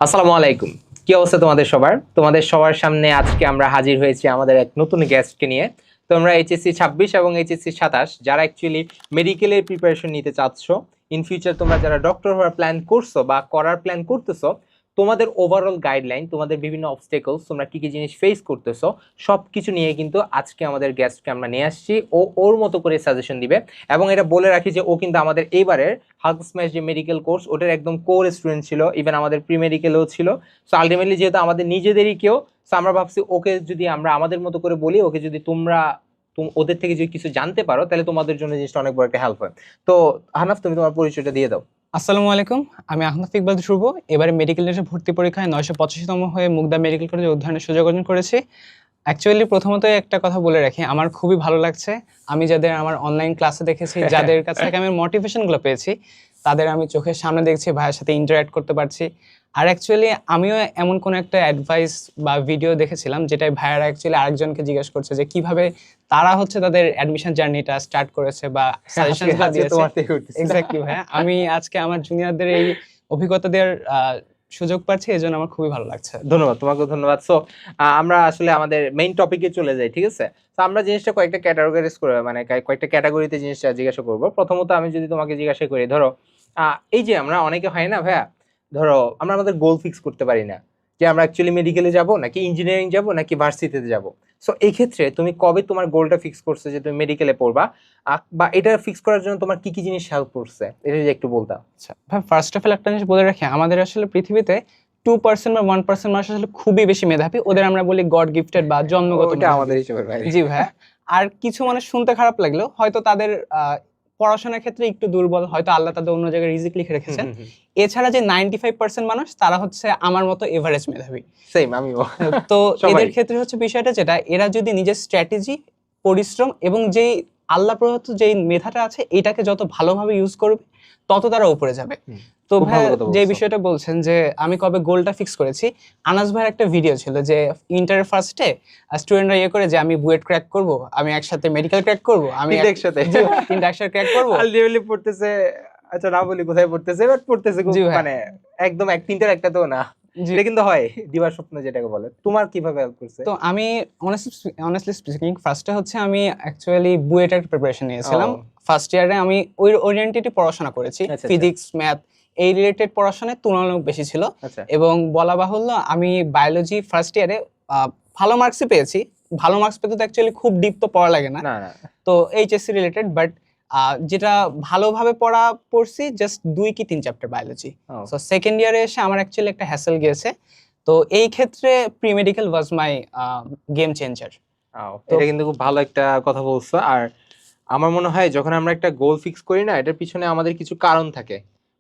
আসসালামু আলাইকুম। কি অবস্থা তোমাদের সবার সামনে আজকে আমরা হাজির হয়েছি আমাদের এক নতুন গেস্টকে নিয়ে। তোমরা এইচএসসি 26 এবং এইচএসসি 27 যারা অ্যাকচুয়ালি মেডিকেলের প্রিপারেশন নিতে চাচ্ছ, ইন ফিউচার তোমরা যারা ডক্টর হওয়ার প্ল্যান করছো বা করার প্ল্যান করতেছো, তোমাদের ওভারঅল গাইডলাইন, তোমাদের বিভিন্ন অবস্টেকলস, তোমরা কি কি জিনিস ফেস করতেছো, সবকিছু নিয়ে কিন্তু আজকে আমাদের গেস্টকে আমরা নিয়ে আসছি। ও ওর মতো করে সাজেশন দিবে। এবং এটা বলে রাখি যে ও কিন্তু আমাদের এইবারের হাল্ক স্ম্যাশ যে মেডিকেল কোর্স, ওটার একদম কোর স্টুডেন্ট ছিল, ইভেন আমাদের প্রি মেডিকেলেও ছিল। সো আলটিমেটলি যেহেতু আমাদের নিজেদেরই কেউ, সো আমরা ভাবছি ওকে যদি আমরা আমাদের মতো করে বলি, ওকে যদি তোমরা ওদের থেকে যদি কিছু জানতে পারো, তাহলে তোমাদের জন্য জিনিসটা অনেক বড় একটা হেল্প হয়। তো আহনাফ, তুমি তোমার পরিচয়টা দিয়ে দাও। আসসালামু আলাইকুম, আমি আহনাফ ইকবাল ধ্রুব। এবারে মেডিকেল এসে ভর্তি পরীক্ষায় 985তম হয়ে মুগদা মেডিকেল কলেজে অধ্যয়নের সুযোগ অর্জন করেছি। অ্যাকচুয়ালি প্রথমত একটা কথা বলে রাখি, আমার খুবই ভালো লাগছে। আমি যাদের আমার অনলাইন ক্লাসে দেখেছি, যাদের কাছ থেকে আমি মোটিভেশনগুলো পেয়েছি, তাদের আমি চোখের সামনে দেখছি, ভাইয়ের সাথে ইন্টারঅ্যাক্ট করতে পারছি। আর অ্যাকচুয়ালি আমিও এমন কোনো একটা অ্যাডভাইস বা ভিডিও দেখেছিলাম যেটাই ভাইয়ারা অ্যাকচুয়ালি আরেকজনকে জিজ্ঞেস করছে যে কিভাবে তারা হচ্ছে তাদের অ্যাডমিশন জার্নিটা স্টার্ট করেছে বা সাজেশনগুলো দিয়েছে। এক্স্যাক্টলি ভাইয়া, আমি আজকে আমার জুনিয়রদের এই অভিজ্ঞতা দেওয়ার সুযোগ পাচ্ছি, এই জন্য আমার খুবই ভালো লাগছে। ধন্যবাদ, তোমাকে ধন্যবাদ। সো আমরা আসলে আমাদের মেইন টপিকে চলে যাই, ঠিক আছে? তো আমরা জিনিসটা কয়েকটা ক্যাটাগরিজ করে, মানে কয়েকটা ক্যাটাগরিতে জিনিসটা জিজ্ঞাসা করবো। প্রথমত আমি যদি তোমাকে জিজ্ঞাসা করি, ধরো এই যে আমরা অনেকে হয় না ভাইয়া, ধরো আমরা আমাদের গোল ফিক্স করতে পারি না যে আমরা অ্যাকচুয়ালি মেডিকেলে যাব নাকি ইঞ্জিনিয়ারিং যাব নাকি ভার্সিটিতে যাব। সো এই ক্ষেত্রে তুমি কবে তোমার গোলটা ফিক্স করছো যে তুমি মেডিকেলে পড়বা, বা এটা ফিক্স করার জন্য তোমার কি কি জিনিস হেল্প করছে, এটা যদি একটু বলতাম। আচ্ছা ভাই, ফার্স্ট অফ অল একটা জিনিস বলে রাখি, আমাদের আসলে পৃথিবীতে 2% বা 1% মানুষ আসলে খুবই বেশি মেধাবী, ওদের আমরা বলি গড গিফটেড বা জন্মগত ওটা মেধাবী। আমাদের হিসেবে ভাই। জি ভাই। আর কিছু মানুষ শুনতে খারাপ লাগলেও হয়তো তাদের পড়াশোনার ক্ষেত্রে একটু দুর্বল, হয়তো আল্লাহ তাদের অন্য জায়গায় রিজিক লিখে রেখেছেন। এছাড়া যে 95% মানুষ, তারা হচ্ছে আমার মতো এভারেজ মেধাবী। সেম আমিও। তো এদের ক্ষেত্রে হচ্ছে বিষয়টা যেটা, এরা যদি নিজের স্ট্র্যাটেজি, পরিশ্রম এবং যেই আল্লাহ প্রদত্ত যেই মেধাটা আছে, এটাকে যত ভালোভাবে ইউজ করবে, তত তারা উপরে যাবে। তো ভাই, যে বিষয়টা বলছেন যে আমি কবে গোলটা ফিক্স করেছি, আনাস ভাইয়ের একটা ভিডিও ছিল যে ইন্টারের ফার্স্টে স্টুডেন্টরা ইয়ে করে যে আমি বুয়েট ক্র্যাক করব, আমি একসাথে মেডিকেল ক্র্যাক করব, আমি একসাথে তিনটা একসাথে ক্র্যাক করব। আলটিমেটলি পড়তেছে, আচ্ছা না বলি কোথায় পড়তেছে, বাট পড়তেছে মানে একদম তিনটার একটা তো না। এটা কিন্তু হয় দিবার স্বপ্ন যেটাকে বলে। তোমার কিভাবে হেল্প করছে? তো আমি অনেস্টলি স্পিকিং, ফার্স্টে হচ্ছে আমি অ্যাকচুয়ালি বুয়েটের প্রিপারেশন নিয়েছিলাম। ফার্স্ট ইয়ারে আমি ওই ওরিয়েন্টেডই পড়াশোনা করেছি, ফিজিক্স, ম্যাথ এই রিলেটেড পড়াশোনায় তুলনামূলক বেশি ছিল। এবং বলা বাহুল্য, আমি বায়োলজি ফার্স্ট ইয়ারে ভালো মার্কসই পেয়েছি। ভালো মার্কস পেতে তো অ্যাকচুয়ালি খুব ডিপ তো পড়া লাগে না, তো এইচএসসি রিলেটেড। বাট যেটা ভালোভাবে পড়ছি জাস্ট 2 কি 3 চ্যাপ্টার বায়োলজি। সো সেকেন্ড ইয়ারে এসে আমার অ্যাকচুয়ালি একটা হ্যাসেল গিয়েছে। তো এই ক্ষেত্রে pre medical was my game changer. এটা কিন্তু খুব ভালো একটা কথা বলছো। আর আমার মনে হয় যখন আমরা একটা গোল ফিক্স করি না, এটার পিছনে আমাদের কিছু কারণ থাকে।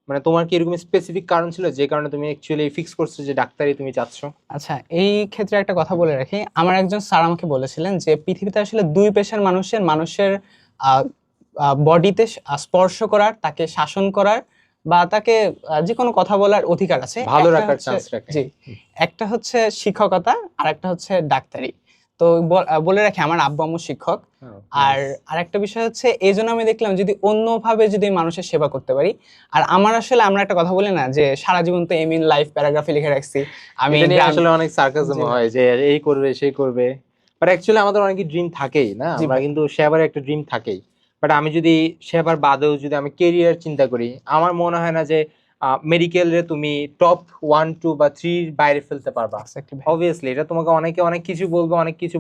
মানে তোমার কি এরকম স্পেসিফিক কারণ ছিল যে কারণে তুমি অ্যাকচুয়ালি ফিক্স করছো যে ডাক্তারি তুমি চাচ্ছ? আচ্ছা, এই ক্ষেত্রে একটা কথা বলে রাখি, আমার একজন স্যার আমাকে বলেছিলেন যে পৃথিবীতে আসলে দুই পেশার মানুষের বডিতে স্পর্শ করার, তাকে শাসন করার বা তাকে যে কোনো কথা বলার অধিকার আছে, ভালো রাখার চান্স রাখে। জি, একটা হচ্ছে শিক্ষকতা আর একটা হচ্ছে ডাক্তারি। তো বলে রাখি, আমার আব্বু আম্মু শিক্ষক। আর আরেকটা বিষয় হচ্ছে, এই জন্য আমি দেখলাম যদি অন্যভাবে যদি মানুষের সেবা করতে পারি। আর আমার আসলে, আমরা একটা কথা বলি না যে সারা জীবন তো এম ইন লাইফ প্যারাগ্রাফে লিখে রাখছি, আমি আসলে অনেক সার্কাসম হয় যে এই করবে সেই করবে, বাট অ্যাকচুয়ালি আমাদের অনেক ড্রিম থাকেই না, আমরা কিন্তু সেবার একটা ড্রিম থাকেই। বাট আমি যদি সেবার বাদেও যদি আমি কেরিয়ার চিন্তা করি, আমার মনে হয় না যে মেডিকেলে তুমি টপ 1, 2 বা 3 বাইরে ফেলতে পারবা। অবভিয়াসলি এটা তোমাকে অনেকে অনেক কিছু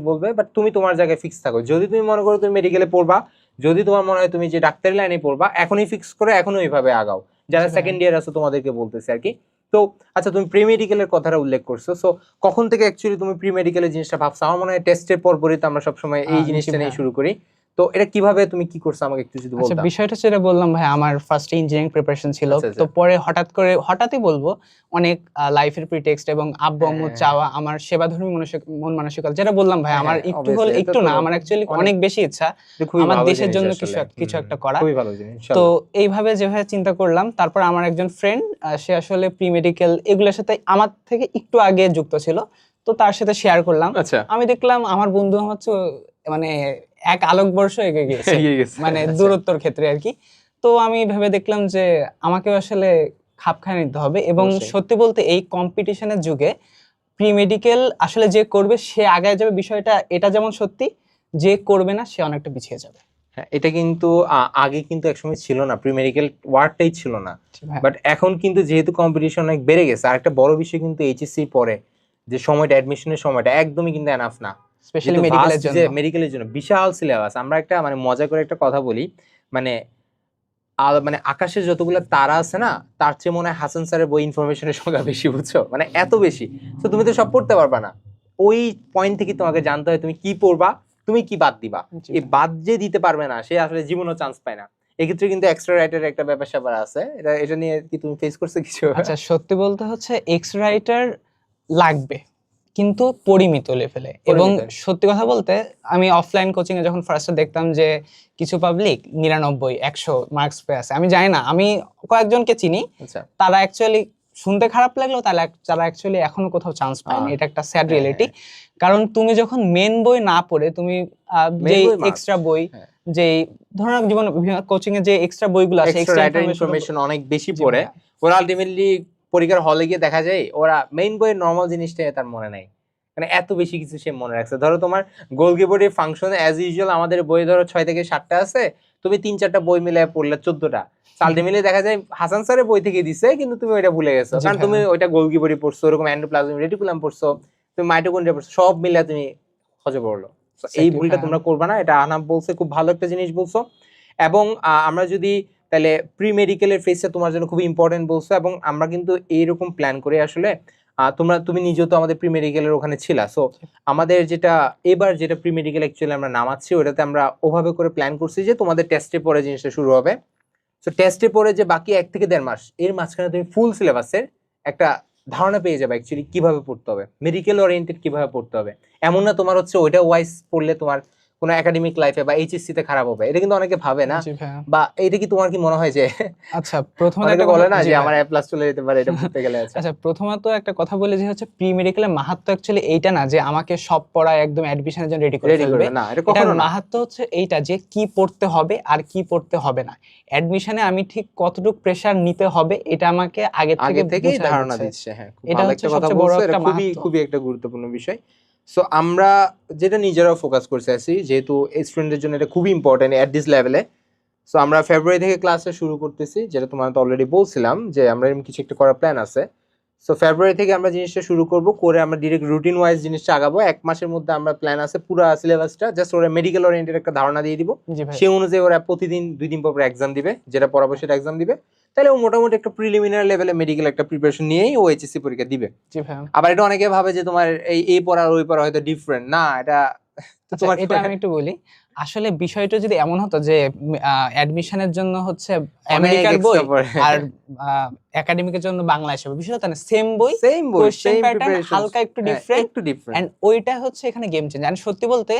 বলবে, বাট তুমি তোমার জায়গায় ফিক্স থাকো। যদি তুমি মনে করো তুমি মেডিকেলে পড়বা, যদি তোমার মনে হয় তুমি যে ডাক্তারি লাইনে পড়বা, এখনই ফিক্স করে এখনই ওইভাবে আগাও। যারা সেকেন্ড ইয়ার আছে তোমাদেরকে বলতেছে আর কি। তো আচ্ছা, তুমি প্রি মেডিকেলের কথাটা উল্লেখ করছো, সো কখন থেকে অ্যাকচুয়ালি তুমি প্রি মেডিকেলের জিনিসটা ভাবছো? আমার মনে হয় টেস্টের পরপরই তো আমরা সবসময় এই জিনিসটা নিয়ে শুরু করি। তো এটা কিভাবে তুমি কি করছো আমাকে একটু যদি বলতে। আচ্ছা, বিষয়টা যেটা বললাম ভাই, আমার ফার্স্ট ইঞ্জিনিয়ারিং প্রিপারেশন ছিল। তো পরে হঠাৎই বলবো, অনেক লাইফের প্রিটেক্সট এবং আব্বু আম্মুর চাওয়া, আমার সেবাধর্মী মন মানসিকতা, যেটা বললাম ভাই, আমার একটু না, আমার অ্যাকচুয়ালি অনেক বেশি ইচ্ছা আমার দেশের জন্য কিছু একটা করা। তো এইভাবে যেভাবে চিন্তা করলাম, তারপর আমার একজন ফ্রেন্ড, সে আসলে প্রি মেডিকেল এগুলোর সাথে আমার থেকে একটু আগে যুক্ত ছিল, তো তার সাথে শেয়ার করলাম। আমি দেখলাম আমার বন্ধু হচ্ছে মানে এক আলোকবর্ষ এগিয়ে গেছে, মানে দূরত্বর ক্ষেত্রে আর কি। তো আমি ভেবে দেখলাম যে আমাকে আসলে খাপ খাইয়ে নিতে হবে। এবং অবশ্যই। সত্যি বলতে এই কম্পিটিশনের যুগে প্রি মেডিকেল আসলে যে করবে সে আগায় যাবে, বিষয়টা এটা যেমন সত্যি, যে করবে না সে অনেকটা পিছিয়ে যাবে। হ্যাঁ, এটা কিন্তু আগে কিন্তু একসময় ছিল না, প্রি মেডিকেল ওয়ার্ডটাই ছিল না, হ্যাঁ, বাট এখন কিন্তু যেহেতু কম্পিটিশন অনেক বেড়ে গেছে, আর একটা বড় বিষয় কিন্তু এইচএসসি পরে যে সময়টা, অ্যাডমিশনের সময়টা একদমই কিন্তু এনাফ না। স্পেশালি মেডিকেলের জন্য। মেডিকেলের জন্য বিশাল সিলেবাস। আমরা একটা মানে মজা করে একটা কথা বলি, মানে মানে আকাশে যতগুলো তারা আছে না, তার চেয়ে মনে হয় হাসান স্যারের বই ইনফরমেশনের সংখ্যা বেশি, বুঝছো, মানে এত বেশি। তো তুমি তো সব পড়তে পারবা না, ওই পয়েন্ট থেকে তোমাকে জানতে হয় তুমি কি পড়বা, তুমি কি বাদ দিবা। জি। এই বাদ যে দিতে পারবে না সে আসলে জীবনও চান্স পায় না। এক্ষেত্রে কিন্তু এক্সট্রা রাইটারের একটা ব্যাপার স্যাপার আছে, এটা নিয়ে কি তুমি ফেস করছো কিছু? আচ্ছা, সত্যি বলতে হচ্ছে এক্স রাইটার লাগবে, কিন্তু পরিমিত লেভেলে। এবং পরিমিত। সত্যি কথা বলতে আমি অফলাইন কোচিং এ যখন ফার্স্টে দেখতাম যে কিছু পাবলিক 99 100 মার্কস পেয়ে আছে, আমি জানি না, আমি কয়েকজনকে চিনি আচ্ছা, তারা অ্যাকচুয়ালি, শুনতে খারাপ লাগলেও তারা অ্যাকচুয়ালি এখনো কোথাও চান্স পায়নি। এটা একটা স্যাড হ্যাঁ, রিয়েলিটি। কারণ তুমি যখন মেন বই না পড়ে তুমি Main যেই বই must। এক্সট্রা বই, হ্যাঁ। যেই ধরুন জীবন কোচিং এ যে এক্সট্রা বইগুলো আছে, এক্সট্রা এক্সট্রা রাইটার ইনফরমেশন অনেক বেশি পড়ে, ওরা আলটিমেটলি পরীক্ষার হলে গিয়ে দেখা যায় ওরা মেইন বইয়ের নর্মাল জিনিসটাই তার মনে নাই, মানে এত বেশি কিছু সে মনে রাখছে। ধরো তোমার গোলকিপারের ফাংশন অ্যাজ ইউজুয়াল আমাদের বই ধরো 6 থেকে 7টা আছে, তুমি 3-4টা বই মিলে পড়লে 14টা, আলটিমেটলি দেখা যায় হাসান স্যারের বই থেকে দিছে কিন্তু তুমি ওইটা ভুলে গেছো, কারণ তুমি ওইটা গোলকিপারই পড়ছো, ওরকম এন্ডোপ্লাজমিক রেটিকুলাম পড়ছো, তুমি মাইটোকন্ড্রিয়া পড়ছো, সব মিলে তুমি খজে পড়লো। এই ভুলটা তোমরা করবা না, এটা আহনাফ বলছে, খুব ভালো একটা জিনিস বলছো। এবং আমরা যদি তাহলে প্রি মেডিকেলের ফেজটা তোমার জন্য খুব ইম্পর্টেন্ট বলছো, এবং আমরা কিন্তু এইরকম প্ল্যান করে আসলে তুমি নিজেও তো আমাদের প্রি মেডিকেলের ওখানে ছিলা, সো আমাদের যেটা এবার যেটা প্রি মেডিকেল অ্যাকচুয়ালি আমরা নামাচ্ছি ওটাতে আমরা ওভাবে করে প্ল্যান করছি যে তোমাদের টেস্টে পরে জিনিসটা শুরু হবে। সো টেস্টে পরে যে বাকি 1 থেকে 1.5 মাস এর মাঝখানে তুমি ফুল সিলেবাসের একটা ধারণা পেয়ে যাবে অ্যাকচুয়ালি কিভাবে পড়তে হবে, মেডিকেল ওরিয়েন্টেড কিভাবে পড়তে হবে। এমন না তোমার হচ্ছে ওইটা ওয়াইজ পড়লে তোমার কোনো একাডেমিক লাইফে বা এইচএসসি তে খারাপ হবে, এটা কিন্তু অনেকে ভাবে না। বা এটা কি তোমার কি মনে হয় যে আচ্ছা, প্রথমত অনেকে একটা বলে কথা, না জি যে ভাইয়া। আমার A+ চলে যেতে পারে এটা পড়তে গেলে? আচ্ছা, প্রথমত একটা কথা বলে যে হচ্ছে প্রি মেডিকেলের মাহাত্ম্য অ্যাকচুয়ালি এইটা না যে আমাকে সব পড়ায় একদম অ্যাডমিশনের জন্য রেডি করে রেডি ফেলবে। করবে না, এটা এটার কখনো না। মাহাত্ম্য হচ্ছে এইটা যে কি পড়তে হবে আর কি পড়তে হবে না। অ্যাডমিশনে আমি ঠিক কতটুকু প্রেসার নিতে হবে এটা আমাকে আগে আগে থেকেই বুঝায় ধারণা দিচ্ছে। দিচ্ছে। হ্যাঁ, খুব এটা ভালো হচ্ছে একটা কথা সবচেয়ে বড় বলছো, এটা একটা খুবই মাহাত্ম্য। খুবই একটা গুরুত্বপূর্ণ বিষয়। সো আমরা যেটা নিজেরাও ফোকাস করতে আছি, যেহেতু স্টুডেন্টের জন্য এটা খুবই ইম্পর্টেন্ট এট দিস লেভেলে। সো আমরা ফেব্রুয়ারি থেকে ক্লাসে শুরু করতেছি, যেটা তোমার তো অলরেডি বলছিলাম যে আমরা এরকম কিছু একটা করার প্ল্যান আছে। সো ফেব্রুয়ারি থেকে আমরা জিনিসটা শুরু করব, করে আমরা ডিরেক্ট রুটিন ওয়াইজ জিনিসটা আগাবো। 1 মাসের মধ্যে আমরা প্ল্যান আছে পুরো সিলেবাসটা, জাস্ট ওরা মেডিকেল ওরিয়েন্টেড একটা ধারণা দিয়ে দিব, জি ভাই। সেই অনুযায়ী ওরা প্রতিদিন 2 দিন পর এক্সাম দিবে, যেটা পড়াবো সেটা এক্সাম দিবে। তাহলে ও মোটামুটি একটা প্রিলিমিনারি লেভেলে মেডিকেল একটা প্রিপারেশন নিয়েই ও এইচএসসি পরীক্ষা দিবে। জি ভাই। আবার এটা অনেকে ভাবে যে তোমার এই পড়া আর ওই পড়া হয়তো ডিফারেন্ট না, এটা আচ্ছা, তোমার এটা আমি একটু বলি। আসলে বিষয়টা যদি এমন হতো যে অ্যাডমিশনের জন্য হচ্ছে আমেরিকার বই extra পড়ে। আর একাডেমিকের জন্য বাংলা হিসেবে, বিষয়টা তা না, সেম বই, সেম বই, কোশ্চেন সেম প্যাটার্ন প্রিপারেশন, হালকা একটু ডিফারেন্ট। একটু ডিফারেন্ট। এন্ড ওইটা হচ্ছে এখানে গেম চেঞ্জ। এন্ড সত্যি বলতে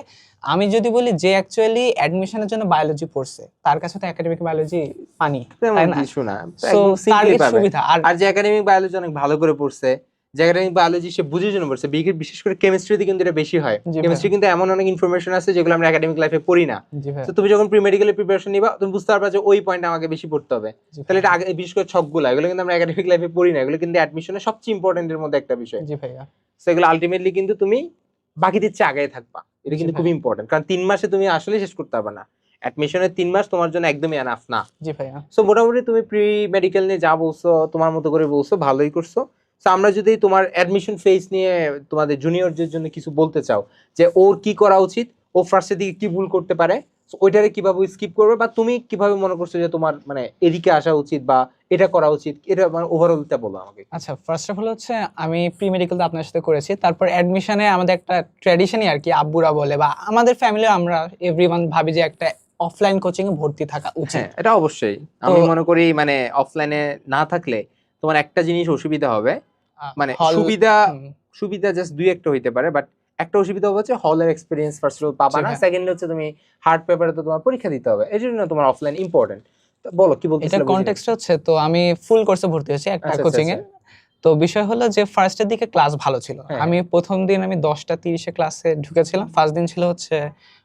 আমি যদি বলি যে অ্যাকচুয়ালি অ্যাডমিশনের জন্য বায়োলজি পড়ছে তার কাছে তো একাডেমিক বায়োলজি পানি, তাই তেমন না? কিছু না, সো একদম সিম্পলি টার্গেট পাবে। সুবিধা। আর যে একাডেমিক বায়োলজি অনেক ভালো করে পড়ছে, যে একাডেমিক বায়োলজি সে বুঝে জন্য পড়ছে, বিশেষ করে কেমিস্ট্রিতে কিন্তু এটা বেশি হয়। জি ভাই। কেমিস্ট্রি কিন্তু এমন অনেক ইনফরমেশন আছে যেগুলো আমরা একাডেমিক লাইফে পড়ি না। জি ভাই। তো তুমি যখন প্রি মেডিকেলের প্রিপারেশন নিবা তুমি বুঝতে পারবা যে ওই পয়েন্ট আমাকে বেশি পড়তে হবে। জি তাহলে ভাই। এটা আগে বিশেষ করে ছকগুলো, এগুলো কিন্তু আমরা একাডেমিক লাইফে পড়ি না, এগুলো কিন্তু অ্যাডমিশনের সবচেয়ে ইম্পর্টেন্টের মধ্যে একটা বিষয়। জি ভাইয়া। সেগুলো আলটিমেটলি কিন্তু তুমি বাকিদের চেয়ে আগে থাকবা, এটা কিন্তু জি খুব ভাই। ইম্পর্টেন্ট, কারণ 3 মাসে তুমি আসলে শেষ করতে পারবে না। অ্যাডমিশনের 3 মাস তোমার জন্য একদমই এনাফ না। জি ভাইয়া। সো মোটামুটি তুমি প্রি মেডিকেল নিয়ে যা বলছো তোমার মতো করে বলছো, ভালোই করছো। সো আমরা যদি তোমার অ্যাডমিশন ফেজ নিয়ে তোমাদের জুনিয়রদের জন্য কিছু বলতে চাও যে ওর কি করা উচিত, ও ফার্স্টের দিকে কি ভুল করতে পারে, ওইটারে কিভাবে স্কিপ করবে, বা তুমি কিভাবে মনে করছো যে তোমার মানে এদিকে আসা উচিত বা এটা করা উচিত, এটা মানে ওভারঅলটা বলো আমাকে। আচ্ছা, ফার্স্ট অফ অল হচ্ছে আমি প্রি মেডিকেল তো আপনার সাথে করেছি, তারপর অ্যাডমিশনে আমাদের একটা ট্র্যাডিশনই আর কি, আব্বুরা বলে বা আমাদের ফ্যামিলি আমরা এভরিওয়ান ভাবি যে একটা অফলাইন কোচিং এ ভর্তি থাকা উচিত। হ্যাঁ, এটা অবশ্যই। আমি মনে করি মানে অফলাইনে না থাকলে তোমার একটা জিনিস অসুবিধা হবে, মানে সুবিধা জাস্ট দুই একটা হইতে পারে, বাট একটা অসুবিধা হচ্ছে হলের এক্সপেরিয়েন্স ফার্স্ট অফ অল পাবা না, সেকেন্ড হচ্ছে তুমি হার্ড পেপারে তো তোমার পরীক্ষা দিতে হবে, এই জন্য তোমার অফলাইন ইম্পর্টেন্ট। বলো কি এটা বলতেছিলে? কনটেক্সট হচ্ছে, তো আমি ফুল কোর্সে ভর্তি হয়েছি একটা আচ্ছা, কোচিং এ। তো বিষয় হলো যে ফার্স্টের দিকে ক্লাস ভালো ছিল। হ্যাঁ। আমি প্রথম দিন আমি 10:30 ক্লাসে ঢুকেছিলাম। ফার্স্ট দিন ছিল হচ্ছে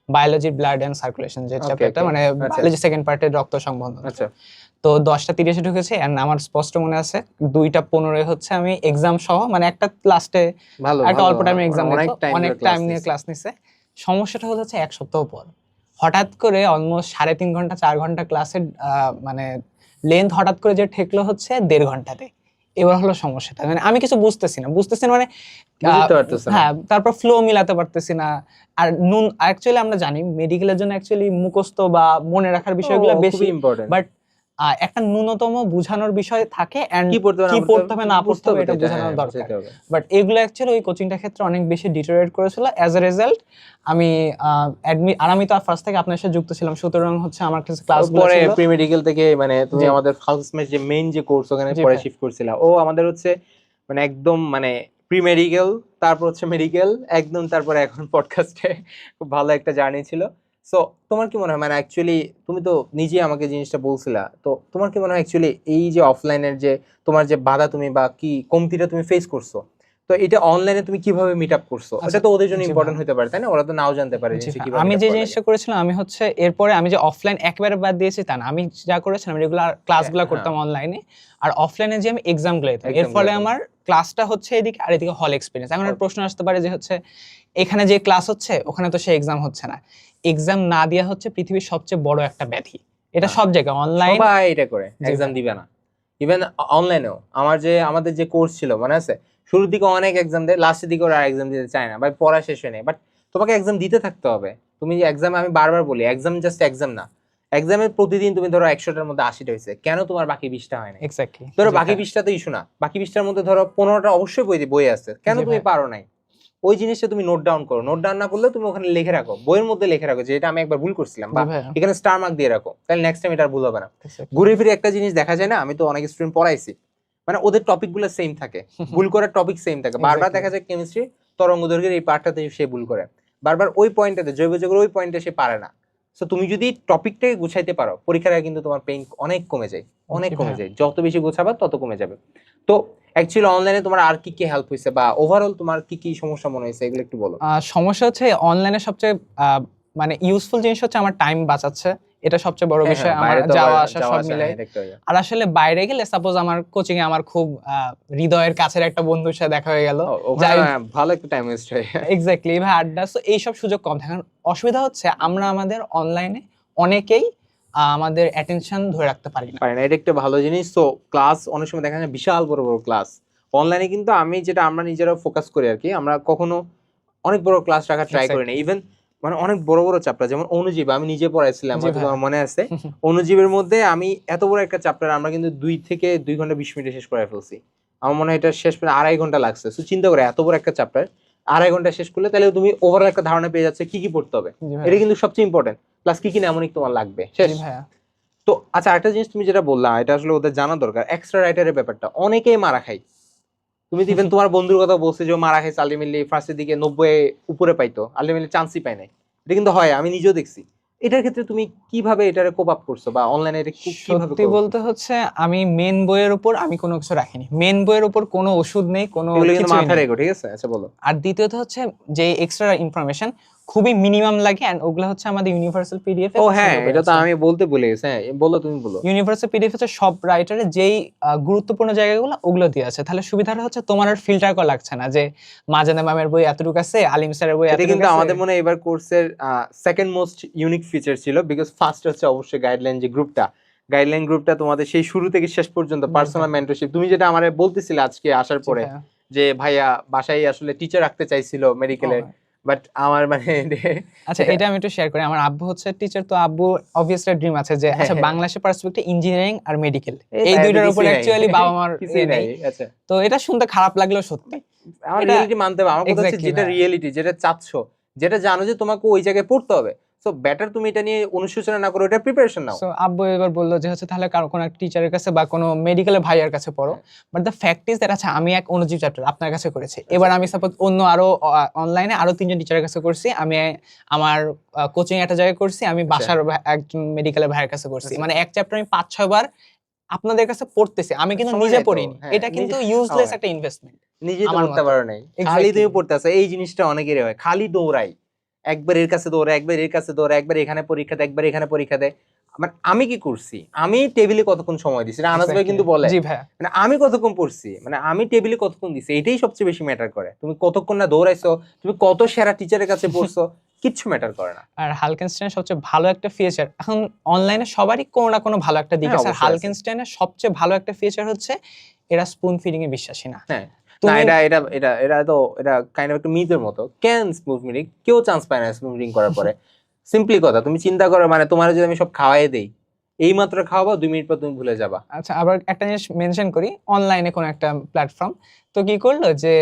বায়োলজি ব্লাড এন্ড সার্কুলেশন যে চ্যাপ্টারটা, মানে আচ্ছা। বায়োলজি সেকেন্ড পার্টের রক্ত সংবন্ধন। আচ্ছা। তো 10টা 30-এ ঢুকেছি, এন্ড আমার স্পষ্ট মনে আছে 2টা 15-এ হচ্ছে আমি এক্সাম সহ, মানে একটা লাস্টে ভালো একটা ভালো অল্প টাইমে এক্সাম অনেক দিত, টাইম অনেক টাইম নিয়ে ক্লাস নিছে। সমস্যাটা হলো হচ্ছে 1 সপ্তাহ পর হঠাৎ করে অলমোস্ট 3.5 ঘন্টা 4 ঘন্টা ক্লাসের মানে লেন্থ হঠাৎ করে যে ঠেকলো হচ্ছে 1.5 ঘন্টাতে। এবার হলো সমস্যাটা, মানে আমি কিছু বুঝতেছি না মানে বুঝতে পারতেছ না। হ্যাঁ, তারপর ফ্লো মিলাতে পারতেছি না। আর অ্যাকচুয়ালি আমরা জানি মেডিকেলের জন্য অ্যাকচুয়ালি মুখস্থ বা মনে রাখার বিষয়গুলো বেশি, খুবই ইম্পর্টেন্ট। বাট একটা ন্যূনতম বোঝানোর বিষয় থাকে, এন্ড কি পড়তে হবে কি না পড়তে হবে না পড়তে বুঝতে হবে হবে এটা তো, বোঝানো হ্যাঁ, দরকার। বুঝতে হবে। বাট এগুলো অ্যাকচুয়ালি ওই কোচিংটা ক্ষেত্রে অনেক বেশি ডিটোরিয়েট করেছিল। অ্যাজ এ রেজাল্ট আমি আর আমি তো ফার্স্ট থেকে আপনার সাথে যুক্ত ছিলাম, সুতরাং হচ্ছে আমার কাছে ক্লাসগুলো পরে ছিল। প্রি মেডিকেল থেকে মানে তুমি জি। আমাদের ফার্স্ট সেমেস্টার যে মেইন যে কোর্স ওখানে জি পরে ভাই। শিফট করছিলা। ও আমাদের হচ্ছে মানে একদম মানে প্রি মেডিকেল, তারপর হচ্ছে মেডিকেল একদম, তারপরে এখন পডকাস্টে খুব ভালো একটা জার্নি ছিল। সো তোমার কি মনে হয় মানে অ্যাকচুয়ালি তুমি তো নিজে আমাকে জিনিসটা বলছিলা, তো তোমার কি মনে হয় অ্যাকচুয়ালি এই যে অফলাইনের যে তোমার যে বাধা তুমি বা কি কমতিটা তুমি ফেস করছো, তো এটা অনলাইনে তুমি কিভাবে মিট আপ করছো? আচ্ছা, এটা তো ওদের জন্য জি ইম্পর্টেন্ট ভাই। হতে পারে, তাই না? ওরা তো নাও জানতে পারে জি জিনিসটা ভাই, কিভাবে আমি মিট আপ যে করা লাগে। জিনিসটা করেছিলাম, আমি হচ্ছে এরপরে আমি যে অফলাইন একেবারে বাদ দিয়েছি তা না, আমি যা করেছিলাম রেগুলার ক্লাসগুলো হ্যাঁ, করতাম অনলাইনে, আর অফলাইনে যে আমি এক্সামগুলো দিতাম। এর একদম ফলে একদম। আমার ক্লাসটা হচ্ছে এদিকে আর এদিকে হল এক্সপিরিয়েন্স। এখন একটা প্রশ্ন আসতে পারে যে হচ্ছে এখানে যে ক্লাস হচ্ছে ওখানে তো সে এক্সাম হচ্ছে না। এক্সাম না দেওয়া হচ্ছে পৃথিবীর সবচেয়ে বড় একটা ব্যাধি। এটা হ্যাঁ, সব জায়গায় অনলাইন। সবাই এটা করে, জি এক্সাম ভাই। দিবে না। ইভেন অনলাইনেও আমাদের যে কোর্স ছিল মনে আছে, শুরুর দিকে অনেক এক্সাম দেয়, লাস্টের দিকে ওরা এক্সাম দিতে চায় না, ভাই পড়া শেষ হয় নাই, বাট তোমাকে এক্সাম দিতে থাকতে হবে। তুমি যে এক্সামে, আমি বারবার বলি এক্সাম জাস্ট এক্সাম না। এক্সামে প্রতিদিন তুমি ধরো 100টার মধ্যে 80টা হয়েছে, কেন তোমার বাকি 20টা হয় নাই? এক্স্যাক্টলি। ধরো জি বাকি ভাই। 20টা তো ইস্যু না, বাকি 20টার মধ্যে ধরো 15টা অবশ্যই বই আছে, কেন জি তুমি ভাই। পারো নাই? ওই জিনিসটা তুমি নোট ডাউন করো, নোট ডাউন না করলে তুমি ওখানে লিখে রাখো, বইয়ের মধ্যে লিখে রাখো যে এটা আমি একবার ভুল করছিলাম, বা জি ভাই। এখানে স্টার মার্ক দিয়ে রাখো, তাহলে নেক্সট টাইম এটা আর ভুল হবে না। এক্স্যাক্টলি। ঘুরে ফিরে একটা জিনিস দেখা যায় না, আমি তো অনেক স্টুডেন্ট পড়াইছি, মানে ওদের টপিক গুলো সেম থাকে, ভুল করার টপিক সেম থাকে, বারবার Exactly. দেখা যায় কেমিস্ট্রি তরঙ্গ দৈর্ঘ্যের এই পার্টটাতে সে ভুল করে, বারবার ওই পয়েন্টটাতে জৈব যৌগের ওই পয়েন্টে সে পারে না। সো তুমি যদি টপিকটাকে গুছাইতে পারো, পরীক্ষার আগে কিন্তু তোমার পেইন অনেক কমে যায়, অনেক জি কমে ভাই। যায়, যত বেশি গোছাবা তত কমে যাবে। তো অ্যাকচুয়ালি অনলাইনে তোমার আর কি কি হেল্প হয়েছে, বা ওভারঅল তোমার কি কি সমস্যা মনে হয়েছে, এগুলো একটু বলো। সমস্যা হচ্ছে অনলাইনে সবচেয়ে মানে ইউজফুল জিনিস হচ্ছে আমার টাইম বাঁচাচ্ছে। এটা সবচেয়ে বড় হ্যাঁ বিষয়, হ্যাঁ, আমার বাইরে তো আবার যাওয়া আসা যাওয়া সব আসা, মিলে। হ্যাঁ, এটা একটা ইয়ে। আর আসলে বাইরে গেলে সাপোজ আমার কোচিং এ আমার খুব হৃদয়ের কাছের একটা বন্ধুর সাথে দেখা হয়ে গেল, ওখানে ভালো একটা টাইম ওয়েস্ট হয়। এক্স্যাক্টলি ভাই, আড্ডা, সো এইসব সুযোগ কম থাকে। কারণ অসুবিধা হচ্ছে আমরা আমাদের অনলাইনে অনেকেই আমাদের অ্যাটেনশন ধরে রাখতে পারি না। পারে না, এটা একটা ভালো জিনিস। তো ক্লাস অনেক সময় দেখা যায় বিশাল বড় বড় ক্লাস অনলাইনে, কিন্তু আমরা নিজেরা ফোকাস করি আর কি, আমরা কখনো অনেক বড় ক্লাস রাখার ট্রাই করি না। Exactly. ইভেন মানে অনেক বড় বড় চ্যাপ্টার, যেমন অনুজীব আমি নিজে পড়াইছিলাম, জি হয়তো ভাই। তোমার মনে আছে, অনুজীবের মধ্যে আমি এত বড় একটা চ্যাপ্টার আমরা কিন্তু 2 থেকে 2 ঘন্টা 20 মিনিটে শেষ করে ফেলছি। আমার মনে হয় এটা শেষ করে 2.5 ঘন্টা লাগছে। তো চিন্তা করে এত বড় একটা চ্যাপ্টার 2.5 ঘন্টা শেষ করলে, তাহলে তুমি ওভারঅল একটা ধারণা পেয়ে যাচ্ছে কি কি পড়তে হবে। জি এটা ভাই। কিন্তু সবচেয়ে ইম্পর্টেন্ট, প্লাস কি কি নেমনিক তোমার লাগবে, শেষ। জি ভাইয়া। তো আচ্ছা, একটা জিনিস তুমি যেটা বললা, এটা আসলে ওদের জানা দরকার, এক্সট্রা রাইটারের ব্যাপারটা অনেকেই মারা খায়। তুমি তো ইভেন তোমার বন্ধুর কথা বলছো যে ও মারা খাইছে, আলটিমেটলি ফার্স্টের দিকে 90 উপরে পাইতো, আলটিমেটলি চান্সই পায় নাই। এটা কিন্তু হয়, আমি নিজেও দেখছি। এটার ক্ষেত্রে তুমি কিভাবে এটারে কোপ আপ করছো, বা অনলাইনে এটা কিভাবে সত্যি কোপ আপ বলতে করছো? হচ্ছে আমি মেন বইয়ের উপর আমি কোনো কিছু রাখিনি। মেন বইয়ের উপর কোনো ওষুধ নেই, কোনো এগুলো কিন্তু কিছুই মাথায় নেই। রেখো, ঠিক আছে? আচ্ছা বলো। আর দ্বিতীয়ত হচ্ছে যে এক্সট্রা ইনফরমেশন খুবই মিনিমাম লাগে, এন্ড ওগুলো হচ্ছে আমাদের ইউনিভার্সাল পিডিএফ এ ও পছন্দ হ্যাঁ, করে এটা তো আছে। আমি বলতে ভুলে গেছি, হ্যাঁ বলো, তুমি বলো। ইউনিভার্সাল পিডিএফ হচ্ছে সব রাইটারের যেই গুরুত্বপূর্ণ জায়গাগুলো ওগুলো দিয়ে আছে। তাহলে সুবিধাটা হচ্ছে তোমার আর ফিল্টার করা লাগছে না যে মাজানা ম্যামের বই এতটুকু আছে, আলিম স্যারের বই এটা এতটুকু কিন্তু আছে। আমাদের মনে হয় এবার কোর্সের সেকেন্ড মোস্ট ইউনিক ফিচার ছিল, বিকজ ফার্স্ট হচ্ছে অবশ্যই গাইডলাইন, যে গ্রুপটা, গাইডলাইন গ্রুপটা তোমাদের সেই শুরু থেকে শেষ পর্যন্ত জি পার্সোনাল ভাইয়া। মেন্টরশিপ, তুমি যেটা আমারে বলতেছিলে আজকে আসার জি পরে, ভাইয়া। যে ভাইয়া বাসায় আসলে টিচার রাখতে চাইছিল ও মেডিকেলের, ভাই। বাট আমার মানে আচ্ছা, এটা, এটা আমি একটু শেয়ার করি। আমার আব্বু হচ্ছে টিচার, তো আব্বু অবভিয়াসলি ড্রিম আছে যে হ্যাঁ আচ্ছা হ্যাঁ, বাংলাদেশের পার্সপেক্টিভ ইঞ্জিনিয়ারিং আর মেডিকেল এই এই তাই তো দুইটার উপর কিছুই নাই, অ্যাকচুয়ালি বাবা মার কিছুই নাই। নেই। আচ্ছা, তো এটা শুনতে খারাপ লাগলেও সত্যি। আমার এটা রিয়েলিটি মানতে হবে, আমার কথা হচ্ছে এক্স্যাক্টলি যেটা ভাইয়া। রিয়েলিটি, যেটা চাচ্ছো, যেটা জানো যে তোমাকে ওই জায়গায় পড়তে হবে, সো বেটার তুমি এটা নিয়ে অনুশোচনা না করে ওটা প্রিপারেশন নাও। সো আব্বু এবার বললো যে হচ্ছে তাহলে কারো কোনো একটা টিচারের কাছে বা কোনো মেডিকেলের ভাইয়ার কাছে পড়ো। হ্যাঁ, but the fact is that আচ্ছা আমি এক অনুজীব চ্যাপ্টার আপনার কাছে করেছি, আচ্ছা, এবার আমি সাপোজ অন্য আরো অনলাইনে আরো 3জন টিচারের কাছে করছি, আমি আমার কোচিং একটা জায়গায় করছি, আমি আচ্ছা, বাসার একজন মেডিকেলের ভাইয়ের কাছে করছি, আচ্ছা, মানে আচ্ছা। এক চ্যাপ্টার আমি 5-6 বার আপনাদের কাছে পড়তেছি, আমি কিন্তু সময় নিজে নাই তো, পড়িনি। হ্যাঁ এটা কিন্তু নিজে, ইউজলেস একটা ইনভেস্টমেন্ট নিজে তো আমার পড়তে মতে। পারো নাই, খালি এক্স্যাক্টলি। তুমি পড়তে আসো, এই জিনিসটা অনেকেরই হয়, খালি দৌড়াই, একবার এর কাছে দৌড়ায়, একবার এর কাছে দৌড়ায়, একবার এখানে পরীক্ষা দেয়, একবার এখানে পরীক্ষা দেয়, মানে আমি কি করছি, আমি টেবিলে কতক্ষণ সময় দিছি, এটা আনাস ভাই কিন্তু বলে, জি ভাইয়া। মানে আমি কতক্ষণ পড়ছি, মানে আমি টেবিলে কতক্ষণ দিছি, এটাই সবচেয়ে বেশি ম্যাটার করে। তুমি কতক্ষণ না দৌড়াইছো, তুমি কত সেরা টিচারের কাছে পড়ছো, কিচ্ছু ম্যাটার করে না। আর হালকেনস্টাইনের সবচেয়ে ভালো একটা ফিচার, এখন অনলাইনে সবারই কোনো না কোনো ভালো একটা দিক হ্যাঁ, আছে। আর অবশ্যই আছে। হালকেনস্টাইনের সবচেয়ে ভালো একটা ফিচার হচ্ছে এরা স্পুন ফিডিং এ বিশ্বাসী না। হ্যাঁ, না তুমি এটা এটা এটা এটা তো এটা কাইন্ড অফ একটা মিথের মতো। কেন স্মুথ মিটিং, কেউ চান্স পায় না স্মুথ মিটিং করার পরে। সিম্পলি কথা, তুমি চিন্তা করো, মানে তোমার যদি আমি সব খাওয়াই দেই, এই মাত্র খাওয়াবো, 2 মিনিট পর তুমি ভুলে যাবা। আচ্ছা, আবার একটা জিনিস মেনশন করি, অনলাইনে কোনো একটা প্ল্যাটফর্ম তো কি করলো যে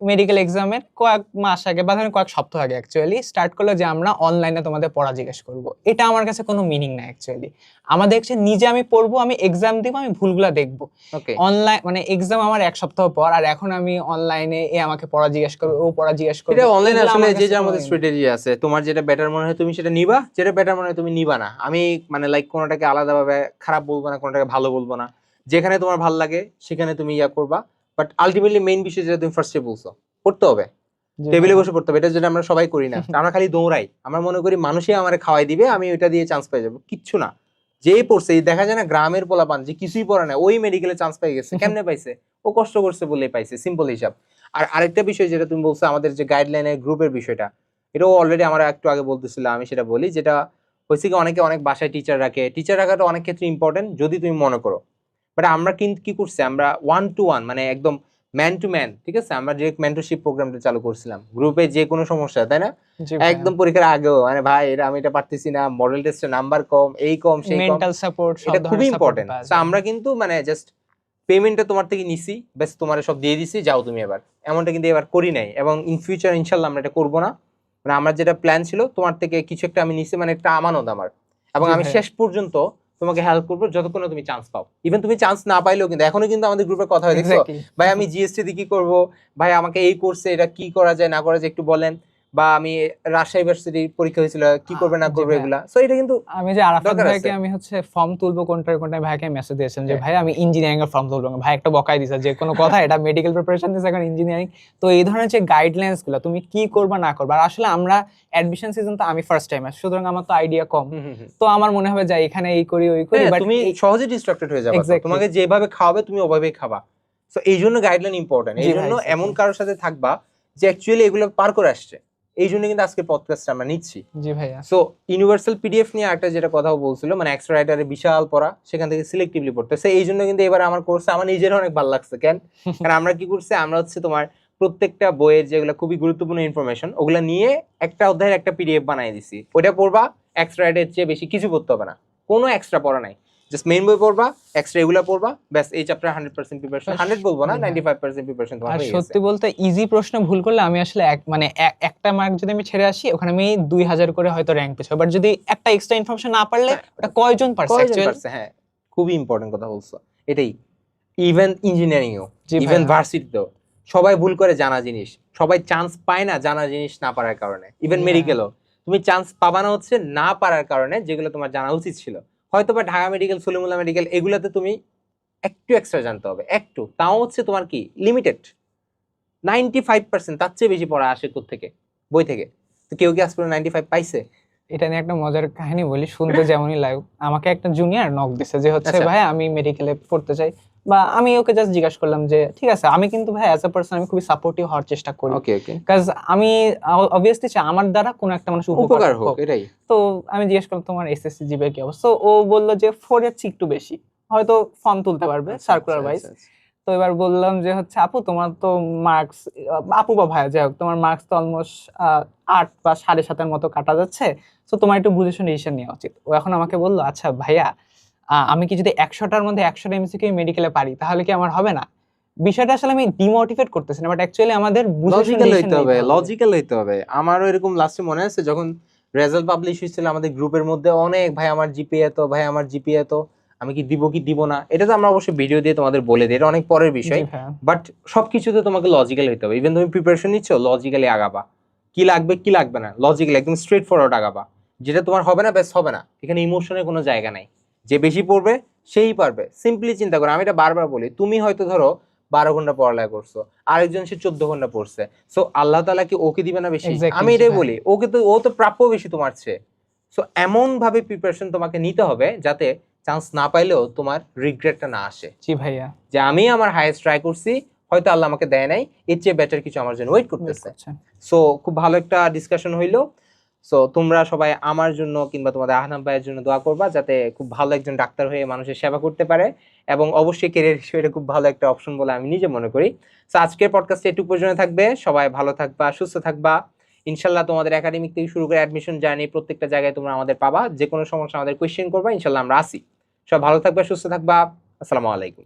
মেডিকেল এক্সামের কয়েক মাস আগে বা ধরেন কয়েক সপ্তাহ আগে অ্যাকচুয়ালি স্টার্ট করলো যে আমরা অনলাইনে তোমাদের পড়া জিজ্ঞেস করবো। এটা আমার কাছে কোনো মিনিং না অ্যাকচুয়ালি। আমাদের হচ্ছে নিজে আমি পড়বো, আমি এক্সাম দিব, আমি ভুলগুলা দেখবো। ওকে, অনলাইন মানে এক্সাম আমার এক সপ্তাহ পর, আর এখন আমি অনলাইনে এ আমাকে পড়া জিজ্ঞেস করবে, ও পড়া জিজ্ঞেস করবে। এটা অনলাইনে এগুলো আসলে আমার যে কাছে যার কোনো মধ্যে ই না। স্ট্র্যাটেজি আছে। তোমার যেটা বেটার মনে হয় তুমি সেটা নিবা, যেটা বেটার মনে হয় তুমি নিবা না। আমি মানে লাইক কোনোটাকে আলাদাভাবে খারাপ বলবো না, কোনোটাকে ভালো বলবো না। যেখানে তোমার ভালো লাগে সেখানে তুমি ইয়া করবা। বাট আলটিমেটলি মেইন বিষয় যেটা তুমি ফার্স্টে বলছো, পড়তে হবে, জি টেবিলে ভাইয়া। বসে পড়তে হবে। এটা যেটা আমরা সবাই করি না, আমরা খালি দৌড়াই। আমরা মনে করি মানুষই আমারে খাওয়াই দিবে, আমি ওইটা দিয়ে চান্স পেয়ে যাবো। কিচ্ছু না। যেই পড়ছে, এই দেখা যায় না গ্রামের পোলাপান যে কিছুই পড়ে না, ওই মেডিকেলে চান্স পেয়ে গেছে। কেমনে পাইছে? ও কষ্ট করছে বলেই পাইছে, সিম্পল হিসাব। আর আরেকটা বিষয় যেটা তুমি বলছো, আমাদের যে গাইডলাইনের গ্রুপের বিষয়টা, এটাও অলরেডি আমরা একটু আগে বলতেছিলাম, আমি সেটা বলি। যেটা হয়েছে কি, অনেকে অনেক বাসায় টিচার রাখে, টিচার রাখাটা অনেক ক্ষেত্রে ইম্পর্টেন্ট যদি তুমি মনে করো। বাট আমরা কিন্তু কি করছি, আমরা 1 to 1 মানে একদম ম্যান টু ম্যান, ঠিক আছে, আমরা ডিরেক্ট মেন্টরশিপ প্রোগ্রামটা চালু করছিলাম গ্রুপে। যে কোনো সমস্যা, তাই না, জি ভাইয়া। একদম পরীক্ষার আগেও, মানে ভাই এটা আমি এটা পারতেছি না, মডেল টেস্টে নাম্বার কম, এই কম সেই কম, মেন্টাল সাপোর্ট, সব এটা খুবই ধরনের সাপোর্ট ইম্পর্টেন্ট। পাওয়া তো যায়। আমরা কিন্তু মানে জাস্ট পেমেন্টটা তোমার থেকে নিছি, বেশ তোমার সব দিয়ে দিছি, যাও তুমি এবার, এমনটা কিন্তু এবার করি নাই। এবং ইন ফিউচার ইনশাল্লাহ আমরা এটা করবো না। মানে আমার যেটা প্ল্যান ছিল, তোমার থেকে কিছু একটা আমি নিছি, মানে একটা আমানত আমার। এবং জি আমি ভাইয়া। শেষ পর্যন্ত তোমাকে হেল্প করবো যতক্ষণ না তুমি চান্স পাও। ইভেন তুমি চান্স না পাইলেও কিন্তু এখনো কিন্তু আমাদের গ্রুপে কথা হয়, দেখছো, এক্স্যাক্টলি। ভাই আমি জিএসটি দিয়ে কি করবো, ভাই আমাকে এই কোর্সে এটা কি করা যায় না করা যায় একটু বলেন, বা আমি রাজশাহী ভার্সিটি পরীক্ষা হয়েছিল, কি করবে না জি করবে, ভাইয়া। এগুলা। সো এটা কিন্তু আমি যে আরাফাত দরকার ভাইকে আছে। আমি হচ্ছে ফর্ম তুলবো কোনটার কোনটায় ভাইকে মেসেজ দিয়েছিলাম যে হ্যাঁ। ভাই আমি ইঞ্জিনিয়ারিং এর ফর্ম তুলবো। ভাই একটা বকাই দিছে যে কোনো কথা, এটা মেডিকেল প্রিপারেশন দিছে, এখন ইঞ্জিনিয়ারিং। তো এই ধরনের যে গাইডলাইন্স গুলো তুমি কি করবা না করবা, আর আসলে আমরা অ্যাডমিশন সিজন তো আমি ফার্স্ট টাইম আছি, সুতরাং আমার তো আইডিয়া কম। হুম হুম হুম। তো আমার মনে হবে যে এখানে এই করি ওই করি, হ্যাঁ, বাট তুমি সহজে ডিস্ট্রাক্টেড হয়ে যাবে। এক্স্যাক্টলি। তোমাকে যেভাবে খাওয়াবে তুমি ওভাবেই খাবা। সো এই জন্য গাইডলাইন ইম্পর্টেন্ট। জি এই ভাই, জন্য এমন এক্স্যাক্টলি। কারোর সাথে থাকবা যে অ্যাকচুয়ালি এগুলো পার করে আসছে। এই জন্য কিন্তু আজকে পডকাস্ট আমরা নিচ্ছি। জি ভাইয়া। সো ইউনিভার্সাল পিডিএফ নিয়ে একটা যেটা কথা বলছিল, মানে এক্সট্রা রাইটারে বিশাল পড়া, সেখান থেকে সিলেক্টিভলি পড়তে। সো এই জন্য কিন্তু এবার আমার কোর্সে আমার নিজেরও অনেক ভালো লাগছে। কেন? কারণ আমরা কি করছি, আমরা হচ্ছে তোমার প্রত্যেকটা বইয়ের যেগুলো খুবই গুরুত্বপূর্ণ ইনফরমেশন, ওগুলো নিয়ে একটা অধ্যায়ের একটা পিডিএফ বানিয়ে দিছি। ওইটা পড়বা, এক্সট্রা রাইটারের চেয়ে বেশি কিছু পড়তে হবে না, কোনো এক্সট্রা পড়া নাই। জাস্ট মেইন বই পড়বা, এক্সট্রা এগুলো পড়বা, ব্যাস এই চ্যাপ্টার 100% প্রিপারেশন, 100 বলবো না, জি ভাই। 95% প্রিপারেশন তোমার আর হয়ে গেছে। সত্যি বলতে ইজি প্রশ্ন ভুল করলে আমি আসলে মানে একটা মার্ক যদি আমি ছেড়ে আসি, ওখানে আমি 2000 করে হয়তো র্যাঙ্ক পেয়েছি। বাট যদি একটা এক্সট্রা ইনফরমেশন না পারলে, ওটা কয়জন পারছে কয়জন অ্যাকচুয়ালি। পারছে? হ্যাঁ, খুবই ইম্পর্টেন্ট কথা বলছো। এটাই ইভেন ইঞ্জিনিয়ারিং এও, জি ইভেন ভাইয়া। ভার্সিটিতেও সবাই ভুল করে জানা জিনিস, সবাই চান্স পায় না জানা জিনিস না পারার কারণে। ইভেন জি মেডিকেলও তুমি চান্স পাবা না হচ্ছে না পারার কারণে, যেগুলো তোমার জানা উচিত ছিল। হয়তো বা ঢাকা মেডিকেল, সলিমুল্লাহ মেডিকেল, এগুলোতে তুমি একটু এক্সট্রা জানতে হবে, একটু, তাও হচ্ছে তোমার কি লিমিটেড। 95% তার চেয়ে বেশি পড়া আসে থেকে, বই থেকে। তো কেউ কি আজ পর্যন্ত 95 পাইছে? এটা নিয়ে একটা মজার কাহিনী বলি, শুনতে যেমনই লাগুক। আমাকে একটা জুনিয়র নক দিছে যে হচ্ছে আচ্ছা। ভাই আমি মেডিকেলে পড়তে চাই, বা আমি ওকে জাস্ট জিজ্ঞাসা করলাম যে ঠিক আছে। আমি কিন্তু ভাই অ্যাজ এ পারসন আমি খুবই সাপোর্টিভ হওয়ার চেষ্টা করি, ওকে ওকে, কাজ আমি অবভিয়াসলি চাই আমার দ্বারা কোনো একটা মানুষ উপকার উপকার হোক, হোক। এটাই। তো আমি জিজ্ঞেস করলাম তোমার এসএসসি জিপিএ কি অবস্থা। ও বললো যে 4 এর চেয়ে একটু বেশি, হয়তো ফর্ম তুলতে পারবে সার্কুলার ওয়াইজ। তো এবার বললাম যে হচ্ছে আপু তোমার তো মার্কস, আপু বা ভাইয়া যাই হোক, তোমার মার্কস তো অলমোস্ট 8 বা 7.5-এর মতো কাটা যাচ্ছে। তো তোমার একটু বুঝে শুনে ডিসিশন নেওয়া উচিত। ও এখন আমাকে বললো আচ্ছা ভাইয়া, আমি কি যদি 100টার মধ্যে 100টা এমসিকিউ মেডিকেলে পারি তাহলে কি আমার হবে না? বিষয়টা আসলে আমি ডিমোটিভেট করতেছি না, বাট অ্যাকচুয়ালি আমাদের বুঝে শুনে লজিক্যাল ডিসিশন হইতে হবে, নিতে হবে। লজিক্যাল হইতে হবে। আমারও এরকম লাস্টে মনে আছে যখন রেজাল্ট পাবলিশ হয়েছিল, আমাদের গ্রুপের মধ্যে অনেক ভাই আমার জিপিএ এত, ভাই আমার জিপিএ এত, আমি কি দিব না। এটা তো আমরা অবশ্যই ভিডিও দিয়ে তোমাদের বলে দিই, এটা অনেক পরের বিষয়। জি ভাইয়া। বাট সবকিছুতে তোমাকে লজিক্যাল হইতে হবে। ইভেন তুমি প্রিপারেশন নিচ্ছ, লজিক্যালি আগাবা, কি লাগবে কি লাগবে না লজিক্যালি একদম স্ট্রেট ফরওয়ার্ড আগাবা। যেটা তোমার হবে না ব্যাস হবে না, এখানে ইমোশনের কোনো জায়গা নাই। যে বেশি পড়বে সেই পারবে। সিম্পলি চিন্তা করো, আমি এটা বারবার বলি, তুমি হয়তো ধরো 12 ঘন্টা পড়ালেখা করছো, আরেকজন সে 14 ঘন্টা পড়ছে। সো আল্লাহ তাআলা কি ওকে দিবে না বেশি? Exactly, আমি জি এটাই ভাই। বলি, ওকে তো, ও তো প্রাপ্য বেশি তোমার চেয়ে। সো এমনভাবে প্রিপারেশন তোমাকে নিতে হবে যাতে চান্স না পাইলেও তোমার রিগ্রেটটা না আসে, জি ভাইয়া। যে আমি আমার হাইয়েস্ট ট্রাই করছি, হয়তো আল্লাহ আমাকে দেয় নাই, এর চেয়ে বেটার কিছু আমার জন্য ওয়েট করতেছে। সো খুব ভালো একটা ডিসকাশন হইলো। সো তোমরা সবাই আমার জন্য কিংবা তোমাদের আহনাব ভাইয়ের জন্য দোয়া করবা যাতে খুব ভালো একজন ডাক্তার হয়ে মানুষের সেবা করতে পারে, এবং অবশ্যই ক্যারিয়ার হিসেবে এটা খুব ভালো একটা অপশন বলে আমি নিজে মনে করি। সো আজকের পডকাস্টে একটু পর্যন্ত থাকবে, সবাই ভালো থাকবা, সুস্থ থাকবা। ইনশাল্লাহ তোমাদের একাডেমিক থেকে শুরু করে অ্যাডমিশন জার্নি প্রত্যেকটা জায়গায় তোমরা আমাদের পাবা, যে কোনো সমস্যা আমাদের কোয়েশ্চেন করবা, ইনশাল্লাহ আমরা আসি। সব ভালো থাকবা, সুস্থ থাকবা। আসসালামু আলাইকুম।